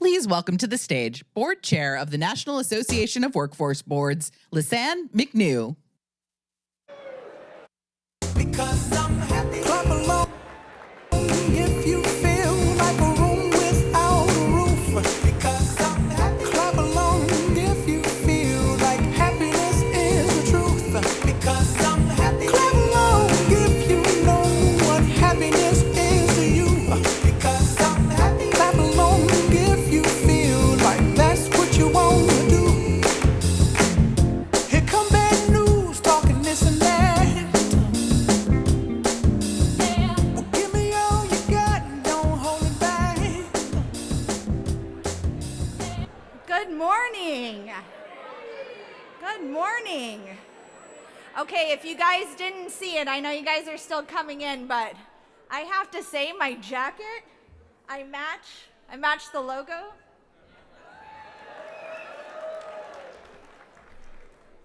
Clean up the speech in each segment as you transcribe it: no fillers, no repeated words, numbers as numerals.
Please welcome to the stage Board Chair of the National Association of Workforce Boards, Lisanne McNew. Because I'm happy. Clap along if you feel like a room without a roof. Because I'm happy. Clap along if you feel like happiness is the truth. Because I'm happy. Clap along if you know what happiness is to you. Because I'm happy. Clap along if you feel like that's what you want to do. Here come bad news talking this and that. Good morning. Good morning. Okay, if you guys didn't see it, I know you guys are still coming in, but I have to say my jacket, I match the logo.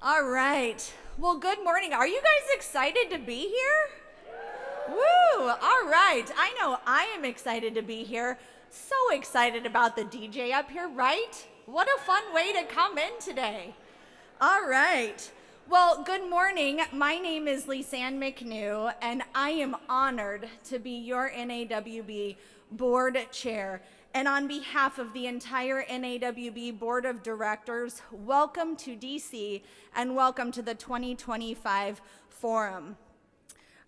All right. Well, good morning. Are you guys excited to be here? Woo! All right. I know I am excited to be here. So excited about the DJ up here, right? What a fun way to come in today. All right. Well, good morning. My name is Lisanne McNew, and I am honored to be your NAWB Board Chair. And on behalf of the entire NAWB Board of Directors, welcome to DC and welcome to the 2025 Forum.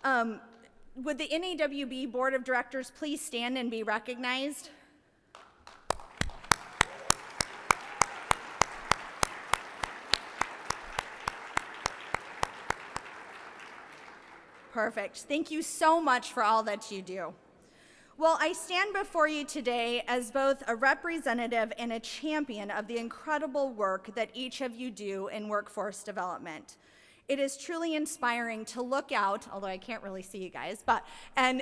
Would the NAWB Board of Directors please stand and be recognized? Perfect. Thank you so much for all that you do. Well, I stand before you today as both a representative and a champion of the incredible work that each of you do in workforce development. It is truly inspiring to look out, although I can't really see you guys, and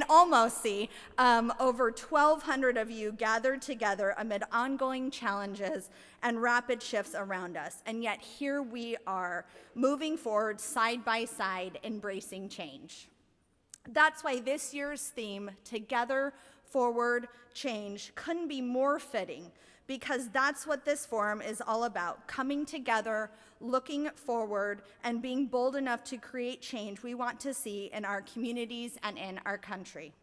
almost see over 1,200 of you gathered together amid ongoing challenges and rapid shifts around us. And yet here we are, moving forward side by side, embracing change. That's why this year's theme, Together, Forward, Change, couldn't be more fitting, because that's what this forum is all about, coming together, looking forward, and being bold enough to create change we want to see in our communities and in our country.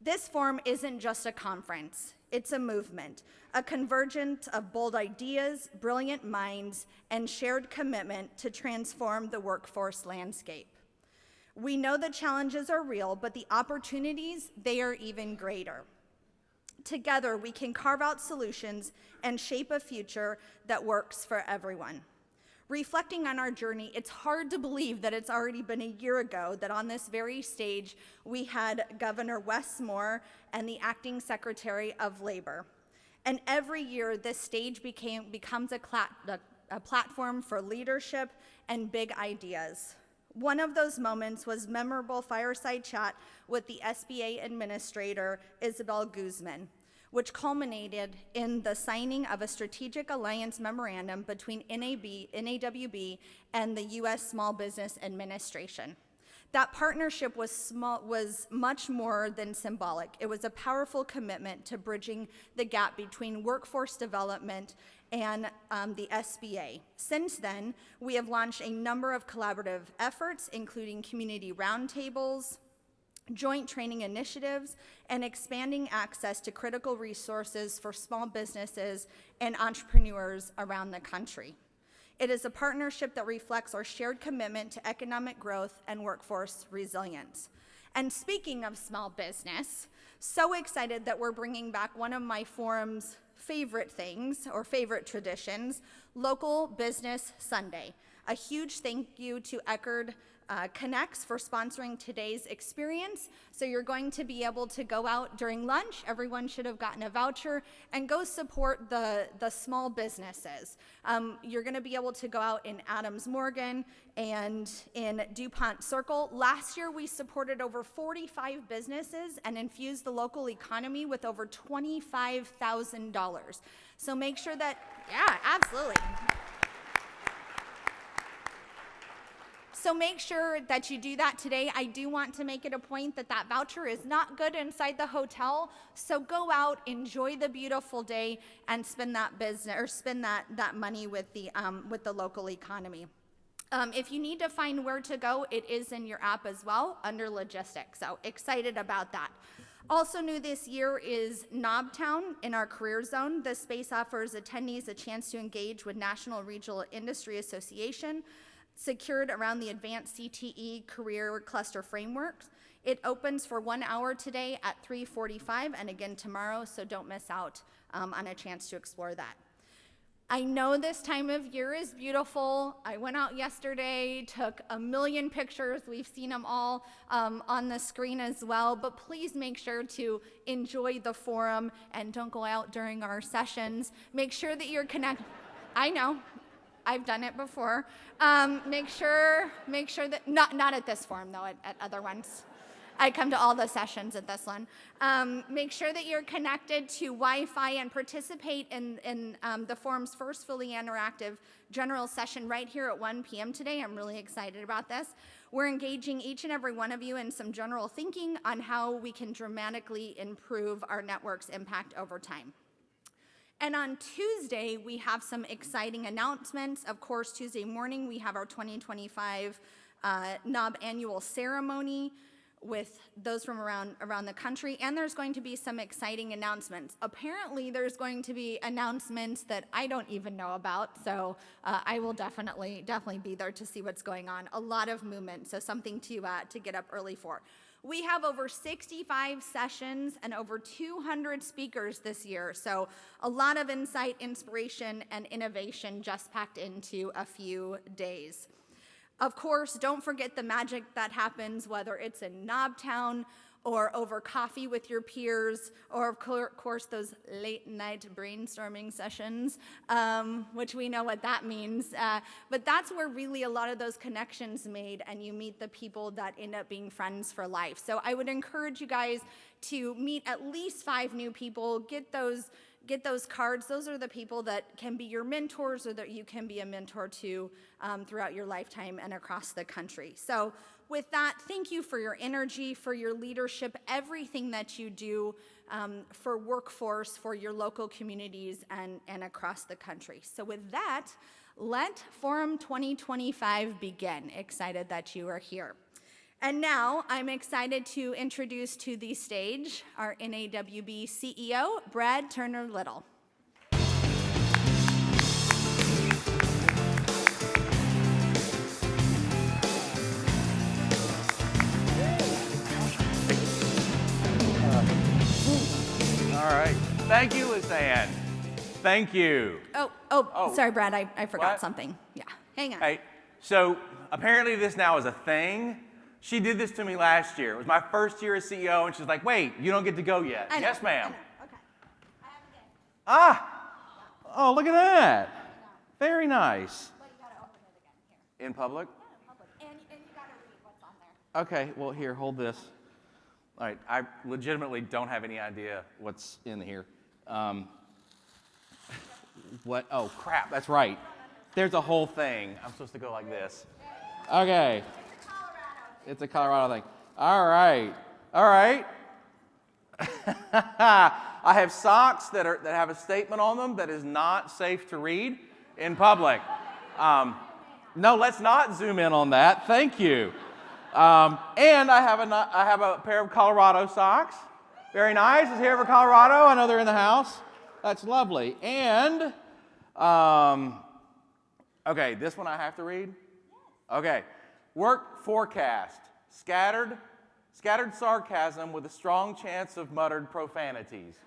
This forum isn't just a conference, it's a movement, a convergence of bold ideas, brilliant minds, and shared commitment to transform the workforce landscape. We know the challenges are real, but the opportunities, they are even greater. Together, we can carve out solutions and shape a future that works for everyone. Reflecting on our journey, it's hard to believe that it's already been a year ago that on this very stage, we had Governor Wes Moore and the Acting Secretary of Labor. And every year, this stage becomes a platform for leadership and big ideas. One of those moments was memorable fireside chat with the SBA Administrator, Isabel Guzman, which culminated in the signing of a strategic alliance memorandum between NAWB and the U.S. Small Business Administration. That partnership was much more than symbolic. It was a powerful commitment to bridging the gap between workforce development and the SBA. Since then, we have launched a number of collaborative efforts, including community roundtables, joint training initiatives, and expanding access to critical resources for small businesses and entrepreneurs around the country. It is a partnership that reflects our shared commitment to economic growth and workforce resilience. And speaking of small business, so excited that we're bringing back one of my forum's favorite things, or favorite traditions, Local Business Sunday. A huge thank you to Eckerd Connects for sponsoring today's experience. So you're going to be able to go out during lunch. Everyone should have gotten a voucher, and go support the small businesses. You're going to be able to go out in Adams Morgan and in DuPont Circle. Last year, we supported over 45 businesses and infused the local economy with over $25,000. So make sure that, yeah, absolutely. So make sure that you do that today. I do want to make it a point that that voucher is not good inside the hotel. So go out, enjoy the beautiful day, and spend that business or spend that money with the local economy. If you need to find where to go, it is in your app as well under logistics. So excited about that. Also new this year is NAWB Town in our career zone. This space offers attendees a chance to engage with National Regional Industry Association, secured around the advanced CTE career cluster frameworks. It opens for 1 hour today at 3:45 and again tomorrow, so don't miss out on a chance to explore that. I know this time of year is beautiful. I went out yesterday, took a million pictures. We've seen them all on the screen as well, but please make sure to enjoy the forum and don't go out during our sessions. Make sure that you're connected. I know, I've done it before. Make sure that, not at this forum though, at other ones. I come to all the sessions at this one. Make sure that you're connected to Wi-Fi and participate in the forum's first fully interactive general session right here at 1 p.m. today. I'm really excited about this. We're engaging each and every one of you in some general thinking on how we can dramatically improve our network's impact over time. And on Tuesday, we have some exciting announcements. Of course, Tuesday morning, we have our 2025 NAWB annual ceremony with those from around the country, and there's going to be some exciting announcements. Apparently, there's going to be announcements that I don't even know about, so I will definitely be there to see what's going on. A lot of movement, so something to get up early for. We have over 65 sessions and over 200 speakers this year, so a lot of insight, inspiration, and innovation just packed into a few days. Of course, don't forget the magic that happens, whether it's in NAWB Town or over coffee with your peers, or of course those late night brainstorming sessions, which we know what that means. But that's where really a lot of those connections made, and you meet the people that end up being friends for life. So I would encourage you guys to meet at least 5 new people, get those cards. Those are the people that can be your mentors or that you can be a mentor to throughout your lifetime and across the country. So with that, thank you for your energy, for your leadership, everything that you do for workforce, for your local communities, and across the country. So with that, let Forum 2025 begin. Excited that you are here. And now I'm excited to introduce to the stage our NAWB CEO, Brad Turner-Little. All right. Thank you, Lisanne. Thank you. Oh, sorry, Brad, I forgot What? something. Yeah, hang on. Hey, so apparently this now is a thing. She did this to me last year. It was my first year as CEO, and she's like, wait, you don't get to go yet. I know, Yes, ma'am. I know. Okay. I have again. Oh, look at that. Very nice. But you gotta open it again here. In public? Yeah, in public. And you gotta read what's on there. Okay, well, here, hold this. All right, I legitimately don't have any idea what's in here. What? Oh, crap, that's right. There's a whole thing. I'm supposed to go like this. Okay. It's a Colorado thing. All right. All right. I have socks that have a statement on them that is not safe to read in public. No, let's not zoom in on that. Thank you. And I have a pair of Colorado socks. Very nice. Is here for Colorado? I know they're in the house. That's lovely. And okay, this one I have to read. Okay. Work forecast, scattered sarcasm with a strong chance of muttered profanities.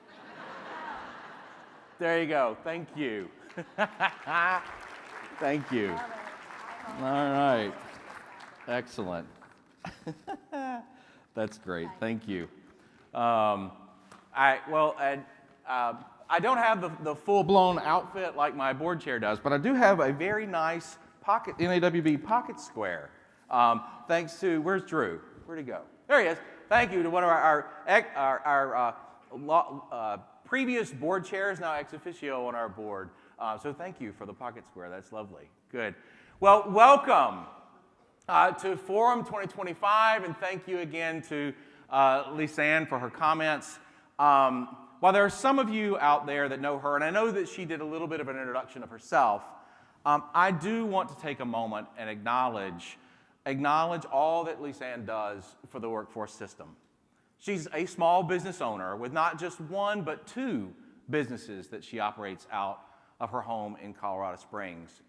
There you go. Thank you. Thank you. All right. Excellent. That's great. Thank you. I don't have the full-blown outfit like my board chair does, but I do have a very nice pocket NAWB pocket square. Thanks to, where's Drew? Where'd he go? There he is. Thank you to one of our previous board chairs, now ex officio on our board. So thank you for the pocket square. That's lovely. Good. Well, welcome. To Forum 2025, and thank you again to Lisanne for her comments. While there are some of you out there that know her, and I know that she did a little bit of an introduction of herself, I do want to take a moment and acknowledge all that Lisanne does for the workforce system. She's a small business owner with not just one, but two businesses that she operates out of her home in Colorado Springs.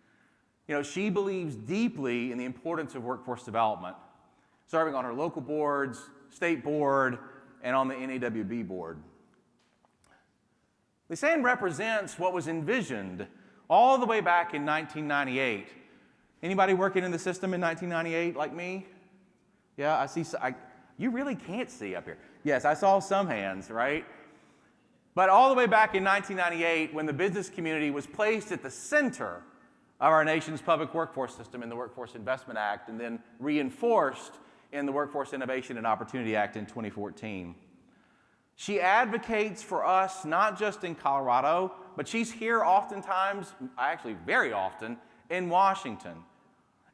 You know, she believes deeply in the importance of workforce development, serving on her local boards, state board, and on the NAWB board. Lisanne represents what was envisioned all the way back in 1998. Anybody working in the system in 1998 like me? Yeah, I see. You really can't see up here. Yes, I saw some hands, right? But all the way back in 1998, when the business community was placed at the center of our nation's public workforce system in the Workforce Investment Act, and then reinforced in the Workforce Innovation and Opportunity Act in 2014. She advocates for us, not just in Colorado, but she's here oftentimes, actually very often, in Washington,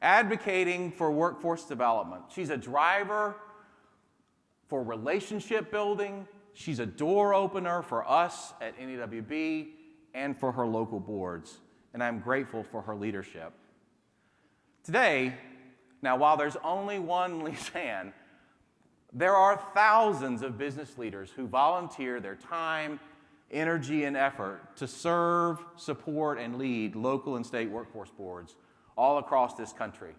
advocating for workforce development. She's a driver for relationship building. She's a door opener for us at NAWB and for her local boards, and I'm grateful for her leadership. Today, now while there's only one Lisanne, there are thousands of business leaders who volunteer their time, energy, and effort to serve, support, and lead local and state workforce boards all across this country.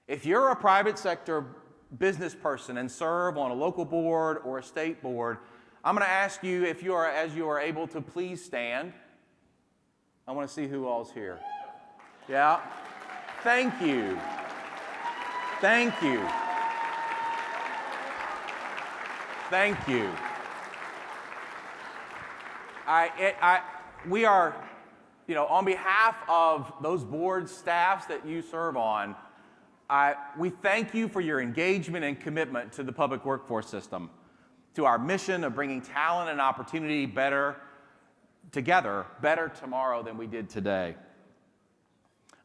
If you're a private sector business person and serve on a local board or a state board, I'm going to ask you, if you are, as you are able, to please stand. I want to see who all's here. Yeah. Thank you. Thank you. Thank you. We are, on behalf of those board staffs that you serve on, we thank you for your engagement and commitment to the public workforce system, to our mission of bringing talent and opportunity better tomorrow than we did today.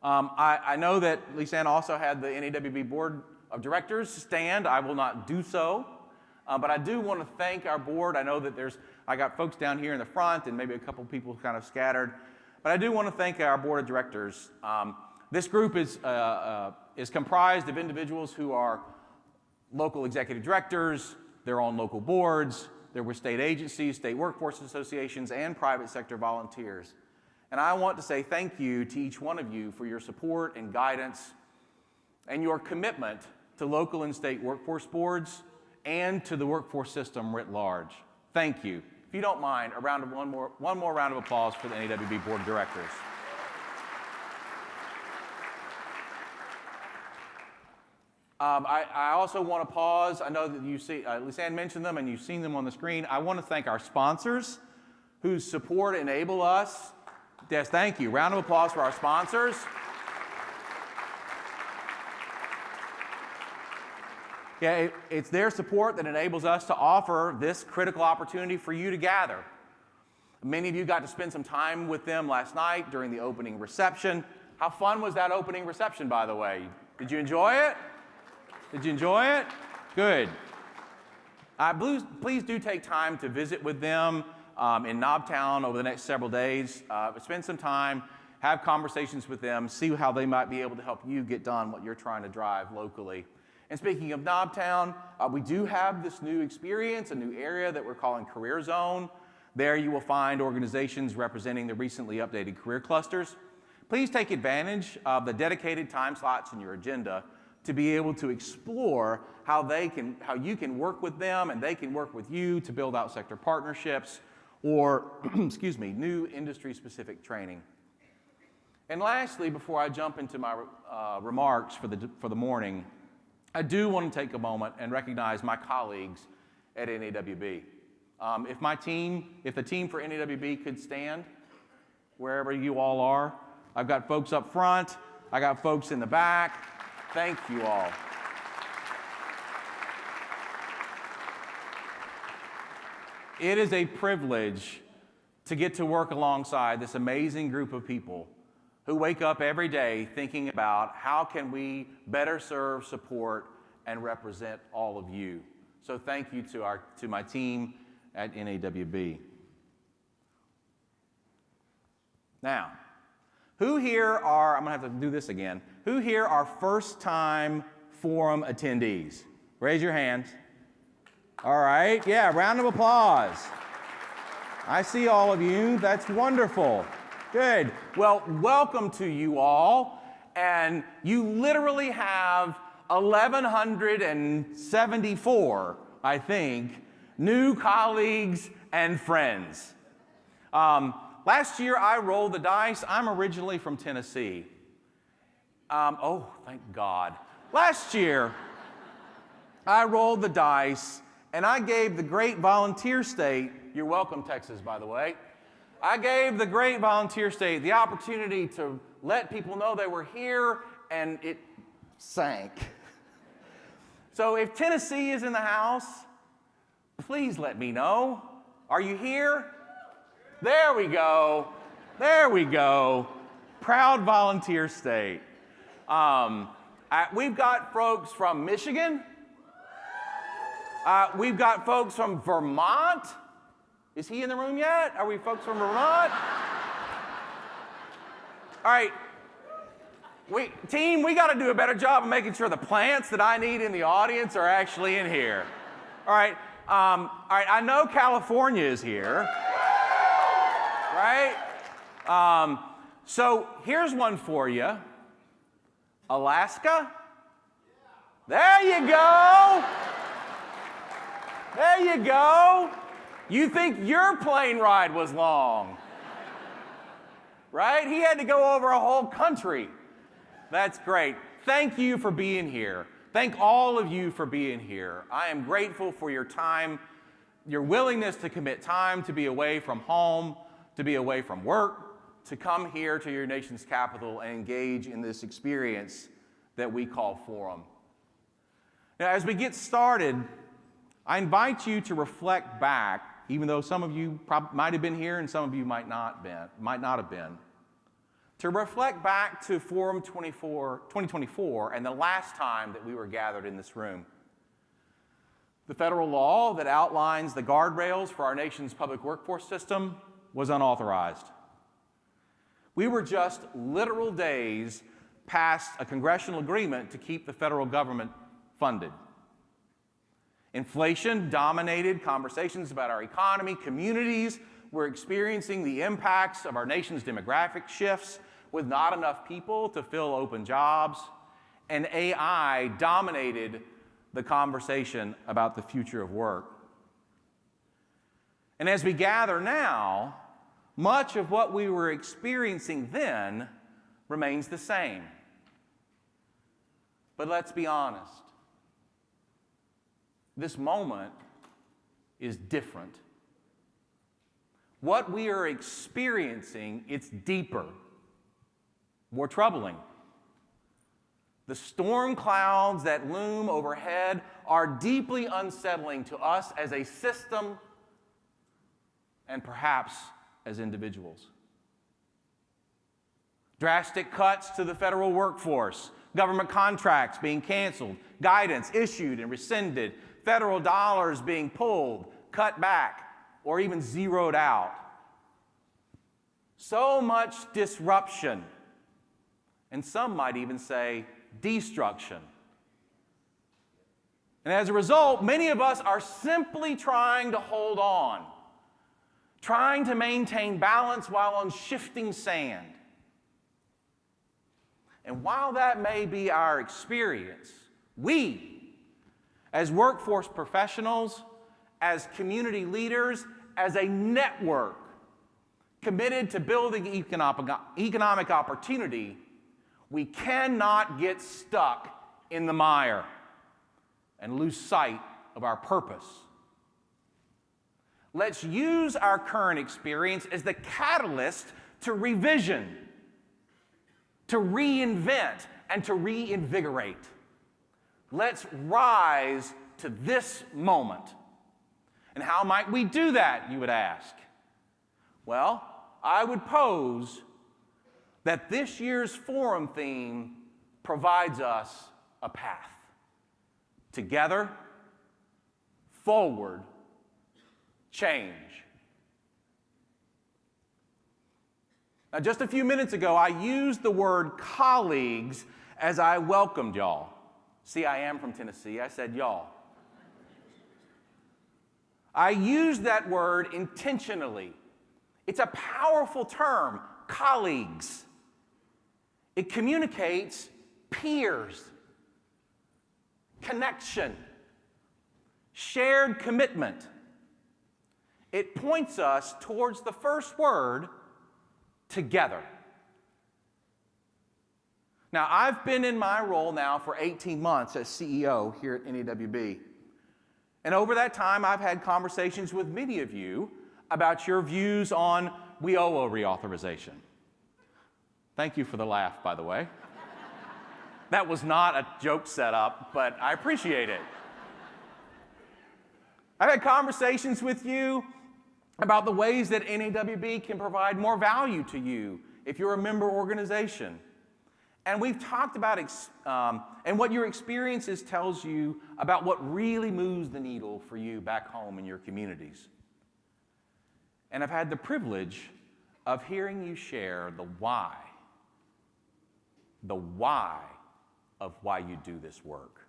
I know that Lisanne also had the NAWB Board of Directors stand. I will not do so, but I do want to thank our board. I know that I got folks down here in the front and maybe a couple people kind of scattered, but I do want to thank our board of directors. This group is comprised of individuals who are local executive directors, they're on local boards, they're with state agencies, state workforce associations, and private sector volunteers. And I want to say thank you to each one of you for your support and guidance and your commitment to local and state workforce boards and to the workforce system writ large. Thank you. If you don't mind, one more round of applause for the NAWB Board of Directors. I also want to pause. I know that you see, Lisanne mentioned them and you've seen them on the screen. I want to thank our sponsors whose support enable us. Yes, thank you. Round of applause for our sponsors. Yeah, it's their support that enables us to offer this critical opportunity for you to gather. Many of you got to spend some time with them last night during the opening reception. How fun was that opening reception, by the way? Did you enjoy it? Did you enjoy it? Good. Please do take time to visit with them in NAWB over the next several days. Spend some time, have conversations with them, see how they might be able to help you get done what you're trying to drive locally. And speaking of NAWB, we do have this new experience, a new area that we're calling Career Zone. There you will find organizations representing the recently updated career clusters. Please take advantage of the dedicated time slots in your agenda to be able to explore how you can work with them and they can work with you to build out sector partnerships or, new industry-specific training. And lastly, before I jump into my remarks for the morning, I do want to take a moment and recognize my colleagues at NAWB. If the team for NAWB could stand, wherever you all are. I've got folks up front, I got folks in the back. Thank you all. It is a privilege to get to work alongside this amazing group of people who wake up every day thinking about how can we better serve, support, and represent all of you. So thank you to my team at NAWB. Now, who here are, I'm going to have to do this again, who here are first-time forum attendees? Raise your hands. All right, yeah, round of applause. I see all of you. That's wonderful. Good. Well, welcome to you all. And you literally have 1,174, I think, new colleagues and friends. Last year, I rolled the dice. I'm originally from Tennessee. Oh, thank God. Last year, I rolled the dice, and I gave the great volunteer state, you're welcome, Texas, by the way. I gave the great volunteer state the opportunity to let people know they were here, and it sank. So if Tennessee is in the house, please let me know. Are you here? There we go. There we go. Proud volunteer state. We've got folks from Michigan. We've got folks from Vermont. Is he in the room yet? Are we folks from Vermont? All right. Team, we got to do a better job of making sure the plants that I need in the audience are actually in here. All right. I know California is here. Right? So here's one for you. Alaska? There you go. There you go. You think your plane ride was long. Right? He had to go over a whole country. That's great. Thank you for being here. Thank all of you for being here. I am grateful for your time, your willingness to commit time to be away from home, to be away from work, to come here to your nation's capital and engage in this experience that we call Forum. Now, as we get started, I invite you to reflect back, even though some of you might have been here and some of you might not have been, to reflect back to Forum 2024 and the last time that we were gathered in this room. The federal law that outlines the guardrails for our nation's public workforce system was unauthorized. We were just literal days past a congressional agreement to keep the federal government funded. Inflation dominated conversations about our economy. Communities were experiencing the impacts of our nation's demographic shifts with not enough people to fill open jobs. And AI dominated the conversation about the future of work. And as we gather now, much of what we were experiencing then remains the same. But let's be honest. This moment is different. What we are experiencing, it's deeper, more troubling. The storm clouds that loom overhead are deeply unsettling to us as a system and perhaps as individuals. Drastic cuts to the federal workforce, government contracts being canceled, guidance issued and rescinded, federal dollars being pulled, cut back, or even zeroed out. So much disruption, and some might even say destruction. And as a result, many of us are simply trying to hold on, trying to maintain balance while on shifting sand. And while that may be our experience, we, as workforce professionals, as community leaders, as a network committed to building economic opportunity, we cannot get stuck in the mire and lose sight of our purpose. Let's use our current experience as the catalyst to revision, to reinvent, and to reinvigorate. Let's rise to this moment. And how might we do that, you would ask? Well, I would pose that this year's forum theme provides us a path. Together, forward, change. Now, just a few minutes ago, I used the word colleagues as I welcomed y'all. See, I am from Tennessee. I said y'all. I used that word intentionally. It's a powerful term, colleagues. It communicates peers, connection, shared commitment. It points us towards the first word, together. Now, I've been in my role now for 18 months as CEO here at NAWB. And over that time, I've had conversations with many of you about your views on WIOA reauthorization. Thank you for the laugh, by the way. That was not a joke setup, but I appreciate it. I've had conversations with you about the ways that NAWB can provide more value to you if you're a member organization. And we've talked about and what your experiences tells you about what really moves the needle for you back home in your communities. And I've had the privilege of hearing you share the why of why you do this work.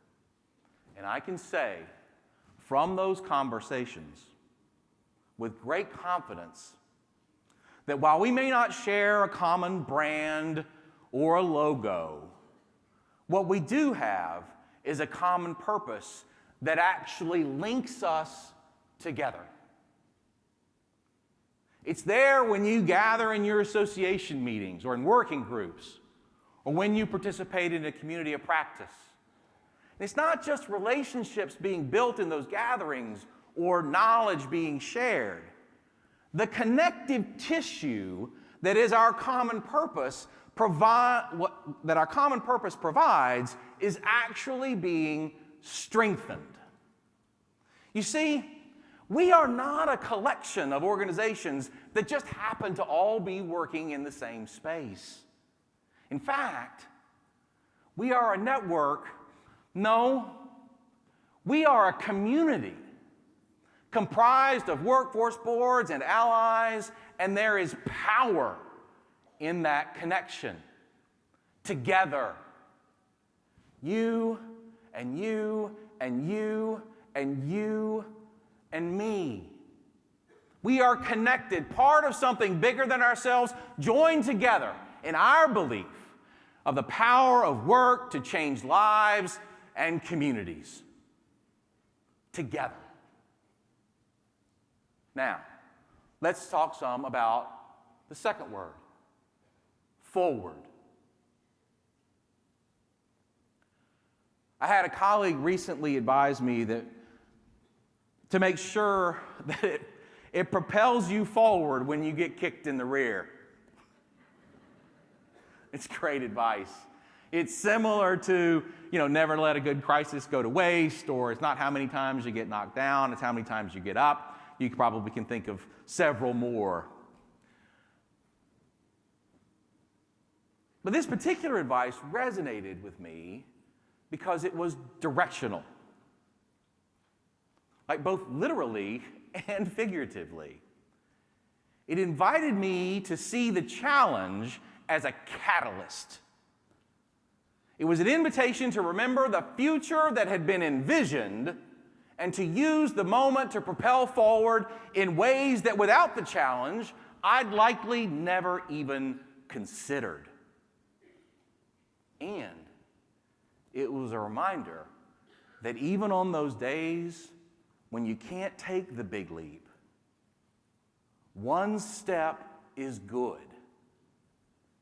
And I can say from those conversations with great confidence that while we may not share a common brand or a logo, what we do have is a common purpose that actually links us together. It's there when you gather in your association meetings or in working groups or when you participate in a community of practice. And it's not just relationships being built in those gatherings or knowledge being shared. The connective tissue that is our common purpose provides is actually being strengthened. You see, we are not a collection of organizations that just happen to all be working in the same space. In fact, we are a network. No, we are a community comprised of workforce boards and allies, and there is power in that connection. Together, you and you and you and you and me. We are connected, part of something bigger than ourselves, joined together in our belief of the power of work to change lives and communities. Together. Now, let's talk some about the second word, forward. I had a colleague recently advise me that to make sure that it propels you forward when you get kicked in the rear. It's great advice. It's similar to, never let a good crisis go to waste, or it's not how many times you get knocked down, it's how many times you get up. You probably can think of several more. But this particular advice resonated with me because it was directional, like both literally and figuratively. It invited me to see the challenge as a catalyst. It was an invitation to remember the future that had been envisioned and to use the moment to propel forward in ways that without the challenge, I'd likely never even considered. And it was a reminder that even on those days when you can't take the big leap, one step is good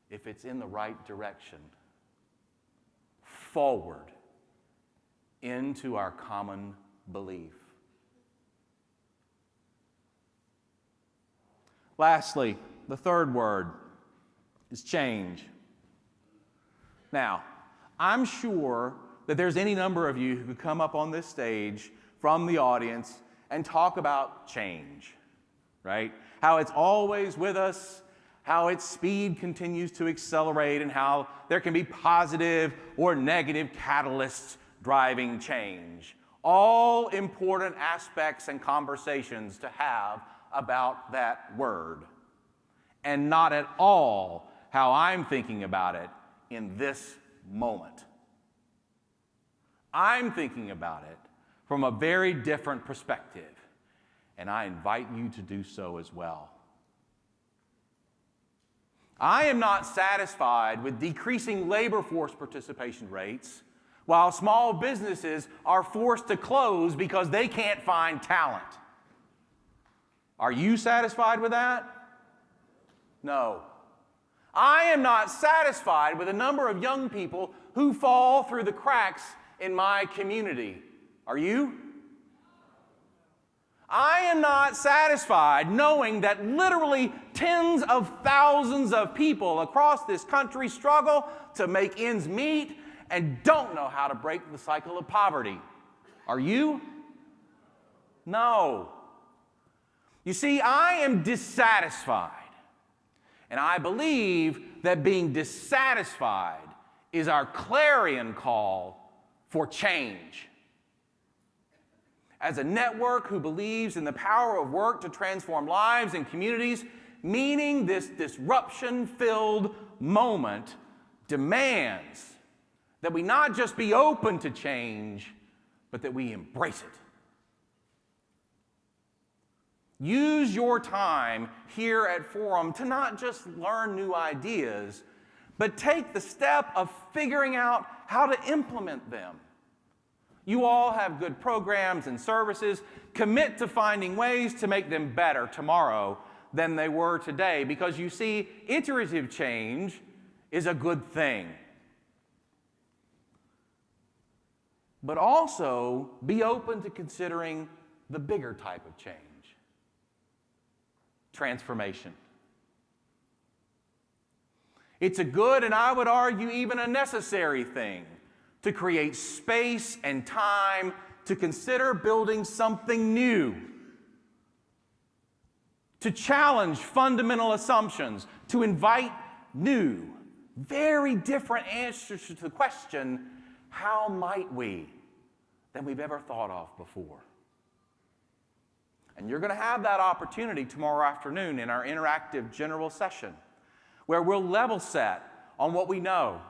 if it's in the right direction, forward into our common belief. Lastly, the third word is change. Now, I'm sure that there's any number of you who could come up on this stage from the audience and talk about change, right? How it's always with us, how its speed continues to accelerate, and how there can be positive or negative catalysts driving change. All important aspects and conversations to have about that word, and not at all how I'm thinking about it in this moment. I'm thinking about it from a very different perspective, and I invite you to do so as well. I am not satisfied with decreasing labor force participation rates while small businesses are forced to close because they can't find talent. Are you satisfied with that? No. I am not satisfied with the number of young people who fall through the cracks in my community. Are you? I am not satisfied knowing that literally tens of thousands of people across this country struggle to make ends meet and don't know how to break the cycle of poverty. Are you? No. You see, I am dissatisfied, and I believe that being dissatisfied is our clarion call for change. As a network who believes in the power of work to transform lives and communities, meaning this disruption-filled moment demands that we not just be open to change, but that we embrace it. Use your time here at Forum to not just learn new ideas, but take the step of figuring out how to implement them. You all have good programs and services. Commit to finding ways to make them better tomorrow than they were today, because you see, iterative change is a good thing. But also be open to considering the bigger type of change. Transformation. It's a good, and I would argue even a necessary thing, to create space and time to consider building something new, to challenge fundamental assumptions, to invite new, very different answers to the question, how might we, than we've ever thought of before. And you're going to have that opportunity tomorrow afternoon in our interactive general session, where we'll level set on what we know,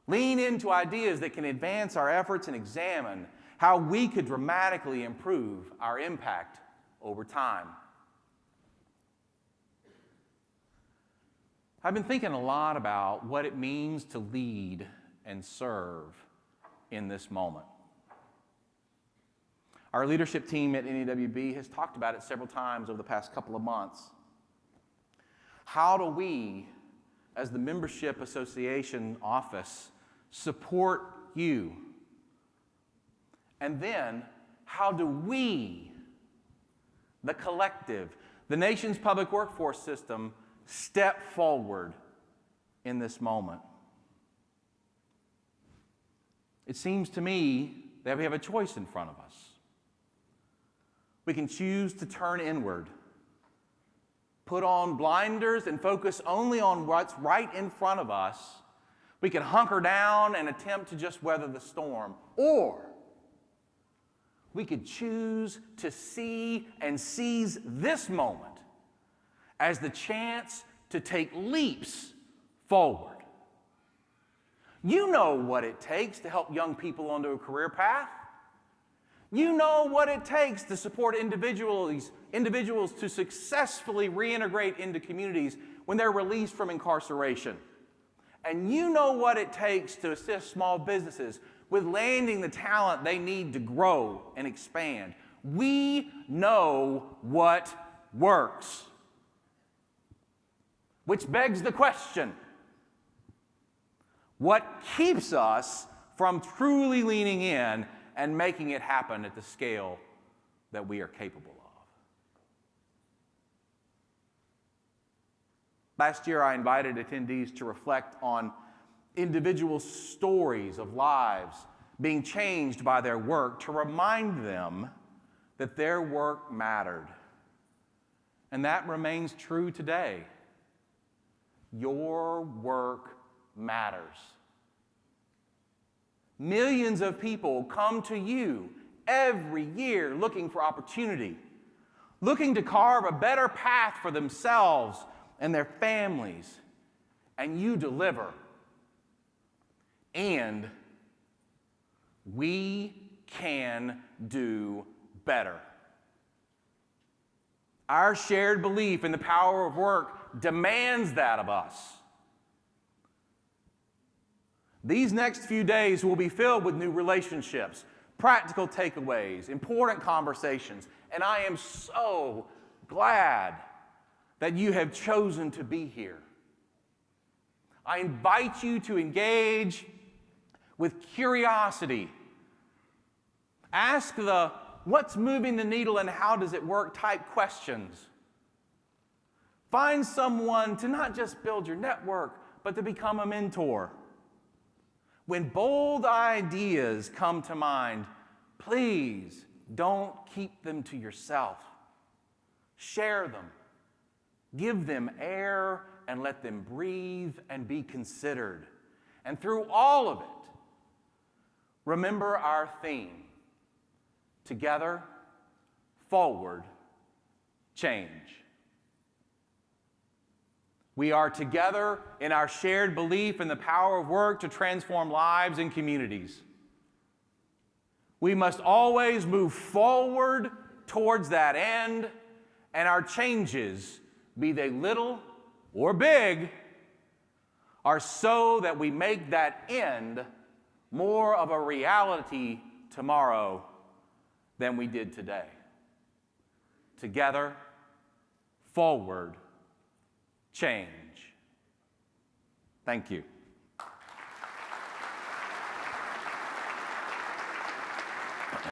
lean into ideas that can advance our efforts, and examine how we could dramatically improve our impact over time. I've been thinking a lot about what it means to lead and serve in this moment. Our leadership team at NAWB has talked about it several times over the past couple of months. How do we, as the Membership Association office, support you? And then, how do we, the collective, the nation's public workforce system, step forward in this moment? It seems to me that we have a choice in front of us. We can choose to turn inward, put on blinders and focus only on what's right in front of us. We can hunker down and attempt to just weather the storm. Or we could choose to see and seize this moment as the chance to take leaps forward. You know what it takes to help young people onto a career path. You know what it takes to support individuals to successfully reintegrate into communities when they're released from incarceration. And you know what it takes to assist small businesses with landing the talent they need to grow and expand. We know what works. Which begs the question, what keeps us from truly leaning in and making it happen at the scale that we are capable of? Last year, I invited attendees to reflect on individual stories of lives being changed by their work, to remind them that their work mattered. And that remains true today. Your work matters. Millions of people come to you every year looking for opportunity, looking to carve a better path for themselves and their families, and you deliver. And we can do better. Our shared belief in the power of work demands that of us. These next few days will be filled with new relationships, practical takeaways, important conversations, and I am so glad that you have chosen to be here. I invite you to engage with curiosity. Ask the what's moving the needle and how does it work type questions. Find someone to not just build your network, but to become a mentor. When bold ideas come to mind, please don't keep them to yourself. Share them. Give them air and let them breathe and be considered. And through all of it, remember our theme. Together, forward, change. We are together in our shared belief in the power of work to transform lives and communities. We must always move forward towards that end, and our changes, be they little or big, are so that we make that end more of a reality tomorrow than we did today. Together, forward, change. Thank you.